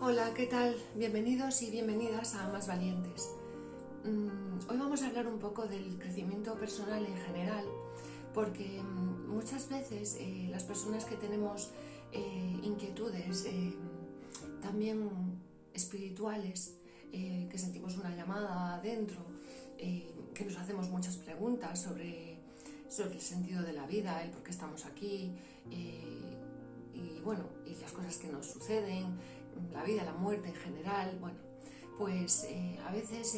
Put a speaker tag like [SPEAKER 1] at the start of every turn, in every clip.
[SPEAKER 1] Hola, ¿qué tal? Bienvenidos y bienvenidas a Más Valientes. Hoy vamos a hablar un poco del crecimiento personal en general, porque muchas veces las personas que tenemos inquietudes también espirituales, que sentimos una llamada adentro, que nos hacemos muchas preguntas sobre el sentido de la vida, el por qué estamos aquí, y las cosas que nos suceden, la vida, la muerte en general, pues a veces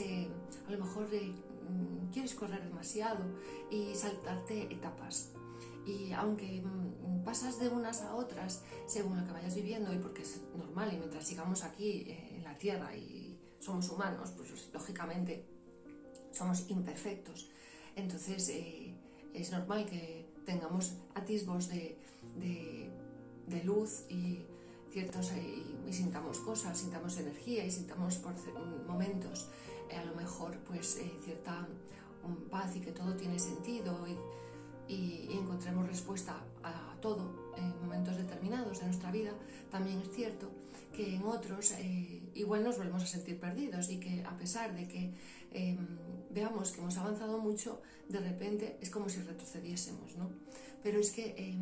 [SPEAKER 1] a lo mejor quieres correr demasiado y saltarte etapas. Y aunque pasas de unas a otras según lo que vayas viviendo, y porque es normal, y mientras sigamos aquí en la tierra y somos humanos, pues lógicamente somos imperfectos. Entonces es normal que tengamos atisbos de luz y ciertos y sintamos cosas, sintamos energía y sintamos por momentos a lo mejor pues cierta paz y que todo tiene sentido y encontremos respuesta a todo en momentos determinados de nuestra vida. También es cierto que en otros igual nos volvemos a sentir perdidos y que a pesar de que veamos que hemos avanzado mucho, de repente es como si retrocediésemos, ¿no? Pero es que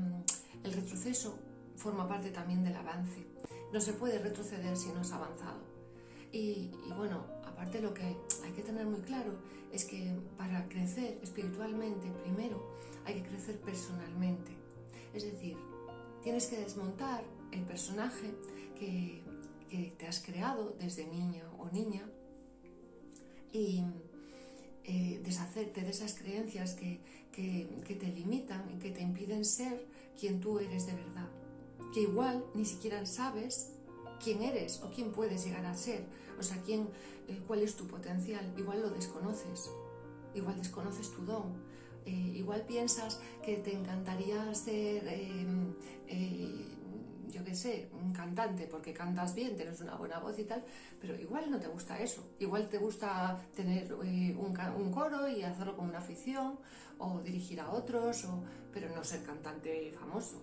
[SPEAKER 1] el retroceso forma parte también del avance. No se puede retroceder si no has avanzado. Y bueno, aparte lo que hay que tener muy claro es que para crecer espiritualmente, primero hay que crecer personalmente. Es decir, tienes que desmontar el personaje que te has creado desde niña o niña y deshacerte de esas creencias que te limitan y que te impiden ser quien tú eres de verdad. Que igual ni siquiera sabes quién eres o quién puedes llegar a ser, o sea, cuál es tu potencial. Igual lo desconoces, igual desconoces tu don, igual piensas que te encantaría ser, yo qué sé, un cantante porque cantas bien, tienes una buena voz y tal, pero igual no te gusta eso. Igual te gusta tener un coro y hacerlo como una afición, o dirigir a otros, pero no ser cantante famoso,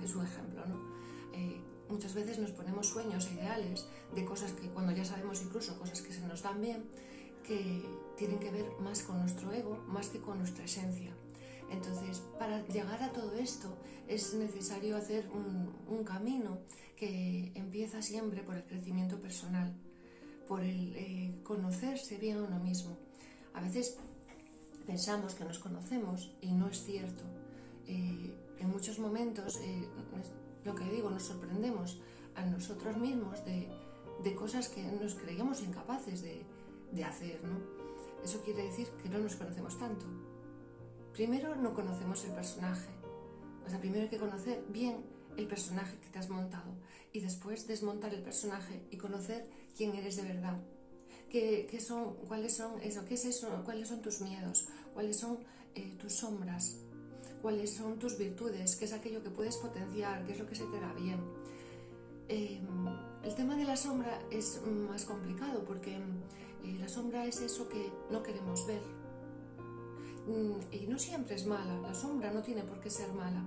[SPEAKER 1] es un ejemplo, ¿no? Muchas veces nos ponemos sueños e ideales de cosas que cuando ya sabemos, incluso cosas que se nos dan bien, que tienen que ver más con nuestro ego, más que con nuestra esencia. Entonces, para llegar a todo esto es necesario hacer un camino que empieza siempre por el crecimiento personal, por el conocerse bien a uno mismo. A veces pensamos que nos conocemos y no es cierto. En muchos momentos, lo que digo, nos sorprendemos a nosotros mismos de cosas que nos creíamos incapaces de hacer, ¿no? Eso quiere decir que no nos conocemos tanto. Primero no conocemos el personaje, o sea, primero hay que conocer bien el personaje que te has montado y después desmontar el personaje y conocer quién eres de verdad. ¿Cuáles son tus miedos? ¿Cuáles son tus sombras? ¿Cuáles son tus virtudes? ¿Qué es aquello que puedes potenciar? ¿Qué es lo que se te da bien? El tema de la sombra es más complicado porque la sombra es eso que no queremos ver. Y no siempre es mala, la sombra no tiene por qué ser mala.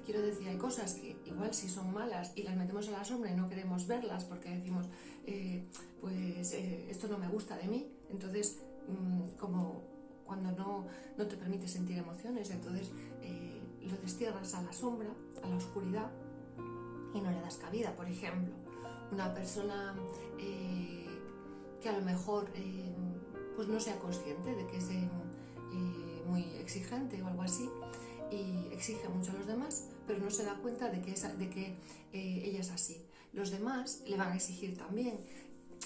[SPEAKER 1] Quiero decir, hay cosas que igual sí son malas y las metemos a la sombra y no queremos verlas porque decimos, esto no me gusta de mí. Entonces, como cuando no te permite sentir emociones, entonces lo destierras a la sombra, a la oscuridad, y no le das cabida. Por ejemplo, una persona que a lo mejor pues no sea consciente de que es muy exigente o algo así, y exige mucho a los demás, pero no se da cuenta de que ella es así. Los demás le van a exigir también.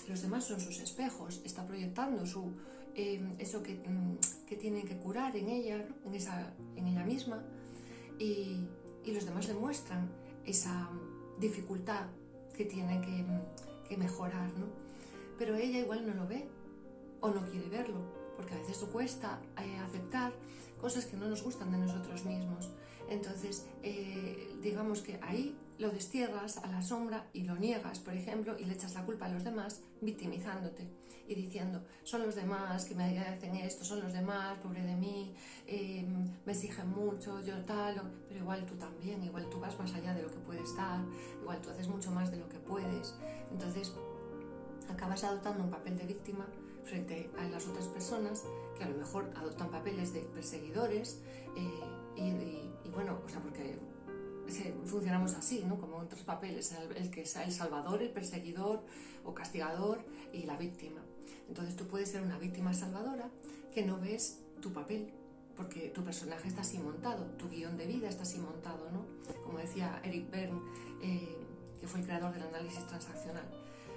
[SPEAKER 1] Los demás son sus espejos, está proyectando eso que tiene que curar en ella, ¿no? en ella misma, y los demás le muestran esa dificultad que tiene que mejorar, ¿no? Pero ella igual no lo ve o no quiere verlo, porque a veces nos cuesta aceptar cosas que no nos gustan de nosotros mismos. Entonces, digamos que ahí lo destierras a la sombra y lo niegas, por ejemplo, y le echas la culpa a los demás, victimizándote y diciendo, son los demás que me hacen esto, son los demás, pobre de mí, me exigen mucho, yo tal, pero igual tú también, igual tú vas más allá de lo que puedes dar, igual tú haces mucho más de lo que puedes. Entonces, acabas adoptando un papel de víctima frente a las otras personas que a lo mejor adoptan papeles de perseguidores y bueno, o sea, porque funcionamos así, ¿no? Como otros papeles, el que es el salvador, el perseguidor o castigador y la víctima. Entonces tú puedes ser una víctima salvadora que no ves tu papel, porque tu personaje está así montado, tu guión de vida está así montado, ¿no? Como decía Eric Berne, que fue el creador del análisis transaccional.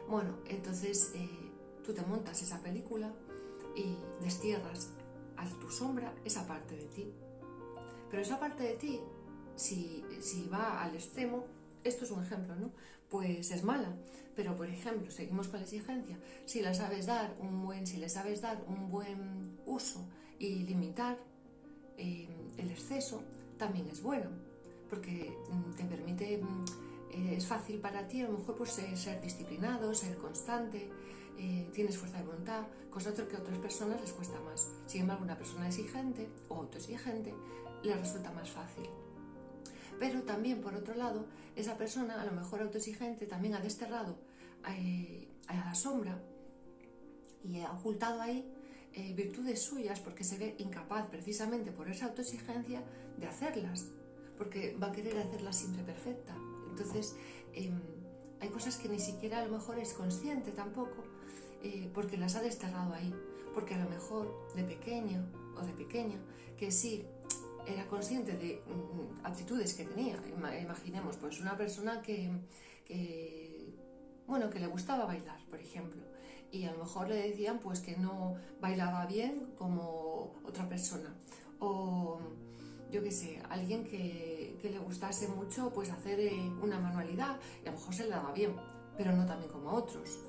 [SPEAKER 1] Bueno, entonces tú te montas esa película y destierras a tu sombra esa parte de ti. Pero esa parte de ti, si va al extremo, esto es un ejemplo, ¿no? Pues es mala. Pero, por ejemplo, seguimos con la exigencia. Si le sabes dar un buen uso y limitar el exceso, también es bueno, porque te permite, es fácil para ti a lo mejor pues ser disciplinado, ser constante, tienes fuerza de voluntad, cosa que a otras personas les cuesta más. Sin embargo, una persona exigente o autoexigente le resulta más fácil. Pero también, por otro lado, esa persona, a lo mejor autoexigente, también ha desterrado a la sombra y ha ocultado ahí virtudes suyas porque se ve incapaz, precisamente por esa autoexigencia, de hacerlas, porque va a querer hacerlas siempre perfecta. Entonces, hay cosas que ni siquiera a lo mejor es consciente tampoco, porque las ha desterrado ahí, porque a lo mejor de pequeño o de pequeña, que sí era consciente de actitudes que tenía. Imaginemos, pues una persona que le gustaba bailar, por ejemplo, y a lo mejor le decían pues que no bailaba bien como otra persona, o yo qué sé, alguien que le gustase mucho pues hacer una manualidad y a lo mejor se le daba bien, pero no también como a otros.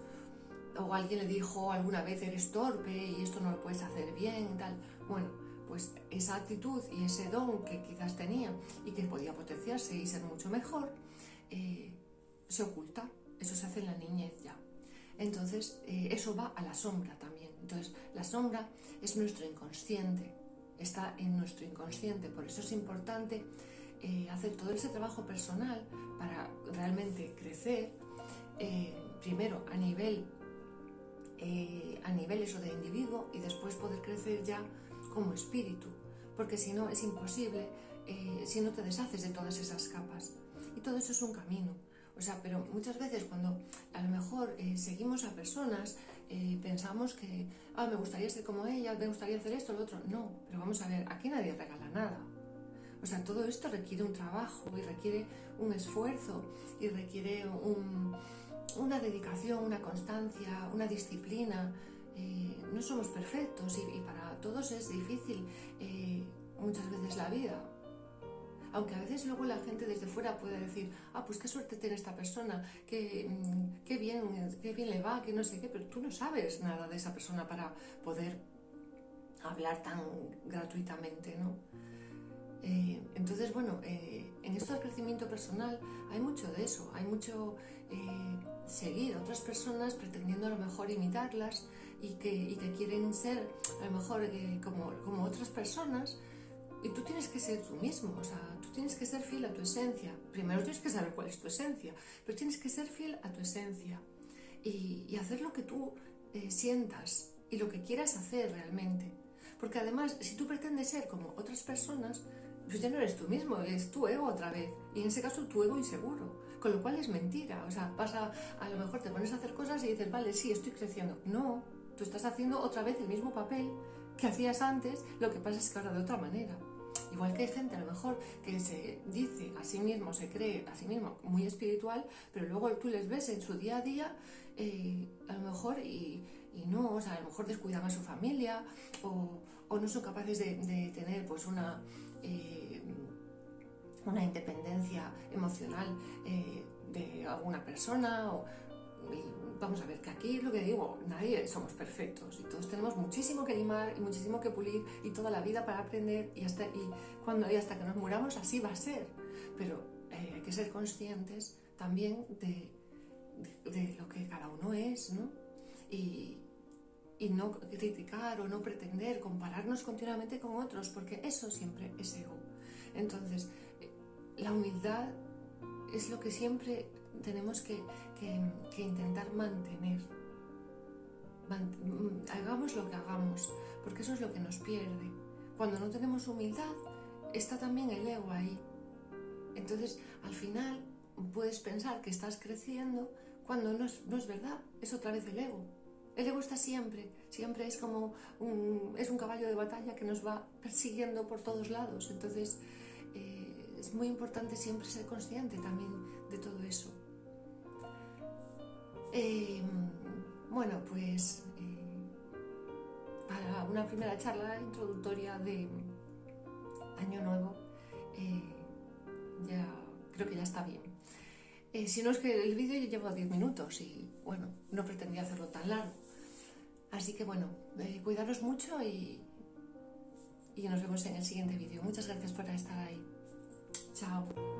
[SPEAKER 1] O alguien le dijo alguna vez eres torpe y esto no lo puedes hacer bien y tal. Bueno, pues esa actitud y ese don que quizás tenía y que podía potenciarse y ser mucho mejor, se oculta. Eso se hace en la niñez ya. Entonces, eso va a la sombra también. Entonces, la sombra es nuestro inconsciente, está en nuestro inconsciente. Por eso es importante hacer todo ese trabajo personal para realmente crecer, primero a nivel eso de individuo y después poder crecer ya como espíritu, porque si no es imposible, si no te deshaces de todas esas capas. Y todo eso es un camino. O sea, pero muchas veces cuando a lo mejor seguimos a personas, pensamos que me gustaría ser como ella, me gustaría hacer esto, lo otro. No, pero vamos a ver, aquí nadie regala nada. O sea, todo esto requiere un trabajo y requiere un esfuerzo y requiere una dedicación, una constancia, una disciplina. No somos perfectos y para todos es difícil muchas veces la vida. Aunque a veces luego la gente desde fuera puede decir, pues qué suerte tiene esta persona, qué bien le va, que no sé qué, pero tú no sabes nada de esa persona para poder hablar tan gratuitamente, ¿no? Entonces, bueno, en esto del crecimiento personal hay mucho de eso, hay mucho seguir a otras personas pretendiendo a lo mejor imitarlas y que quieren ser a lo mejor como otras personas. Y tú tienes que ser tú mismo, o sea, tú tienes que ser fiel a tu esencia. Primero tienes que saber cuál es tu esencia, pero tienes que ser fiel a tu esencia y hacer lo que tú sientas y lo que quieras hacer realmente. Porque además, si tú pretendes ser como otras personas, pues ya no eres tú mismo, es tu ego otra vez. Y en ese caso, tu ego inseguro, con lo cual es mentira. O sea, a lo mejor te pones a hacer cosas y dices, vale, sí, estoy creciendo. No, tú estás haciendo otra vez el mismo papel que hacías antes, lo que pasa es que ahora de otra manera. Igual que hay gente a lo mejor que se dice a sí mismo, se cree a sí mismo muy espiritual, pero luego tú les ves en su día a día, a lo mejor y no, o sea, a lo mejor descuidan a su familia o no son capaces de tener pues una independencia emocional de alguna persona vamos a ver, que aquí lo que digo, nadie somos perfectos y todos tenemos muchísimo que limar y muchísimo que pulir y toda la vida para aprender y hasta que nos muramos así va a ser. Pero hay que ser conscientes también de lo que cada uno es, ¿no? Y no criticar o no pretender compararnos continuamente con otros, porque eso siempre es ego. Entonces, la humildad es lo que siempre tenemos que intentar mantener, hagamos lo que hagamos, porque eso es lo que nos pierde. Cuando no tenemos humildad, está también el ego ahí. Entonces, al final, puedes pensar que estás creciendo cuando no es verdad, es otra vez el ego. El ego está siempre es como un caballo de batalla que nos va persiguiendo por todos lados. Entonces, es muy importante siempre ser consciente también de todo eso. Bueno, pues para una primera charla introductoria de Año Nuevo, ya creo que ya está bien. Si no, es que el vídeo ya lleva 10 minutos y bueno, no pretendía hacerlo tan largo. Así que bueno, cuidaros mucho y nos vemos en el siguiente vídeo. Muchas gracias por estar ahí. Chao.